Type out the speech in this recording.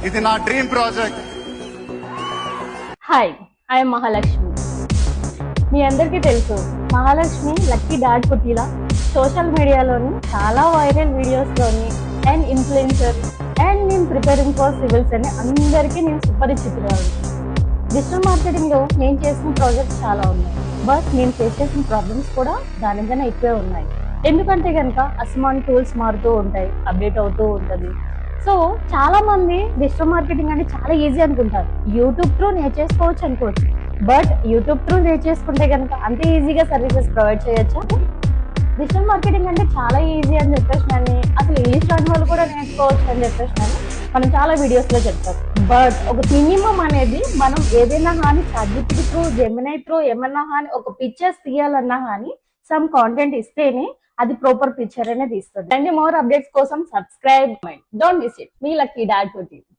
ఇది నా dream project. Hi, I'm Mahalakshmi. మీ అందరికీ తెలుసు, మహాలక్ష్మి లక్కీ డాడ్ కుటీలా సోషల్ మీడియాలోని చాలా వైరల్ వీడియోస్లోని అండ్ ఇన్ఫ్లుయెన్సర్ అండ్ నేను ప్రిపేరింగ్ ఫర్ సివిల్స్ అని అందరికీ నేను సుపరిచితురాలు. డిజిటల్ మార్కెటింగ్లో నేను చేసిన ప్రాజెక్ట్స్ చాలా ఉన్నాయి, బట్ నేను ఫేస్ చేసిన ప్రాబ్లమ్స్ కూడా దానికన్నా ఎక్కువే ఉన్నాయి. ఎందుకంటే కనుక అస్మాన్ టూల్స్ మారుతూ ఉంటాయి, అప్డేట్ అవుతూ ఉంటుంది. సో చాలా మంది డిజిటల్ మార్కెటింగ్ అంటే చాలా ఈజీ అనుకుంటారు, యూట్యూబ్ త్రూ నేర్చేసుకోవచ్చు అనుకోవచ్చు. బట్ యూట్యూబ్ త్రూ నేర్చేసుకుంటే కనుక అంతే ఈజీగా సర్వీసెస్ ప్రొవైడ్ చేయొచ్చా? డిజిటల్ మార్కెటింగ్ అంటే చాలా ఈజీ అని చెప్పేసి అసలు ఇంగ్లీష్ రాని వాళ్ళు కూడా నేర్చుకోవచ్చు అని చెప్పేసి మనం చాలా వీడియోస్ లో చెప్తాం. బట్ ఒక మినిమం అనేది మనం ఏదైనా కానీ ChatGPT త్రూ, జెమినై త్రూ ఏమన్నా కానీ ఒక పిక్చర్స్ తీయాలన్నా కానీ సమ్ కాంటెంట్ ఇస్తేనే అది ప్రాపర్ పిక్చర్ అనేది ఇస్తుంది. అండ్ మోర్ అప్డేట్స్ కోసం సబ్స్క్రైబ్, డోంట్ మిస్ ఇట్. మీ లక్కీ డాడ్ కుటీలా.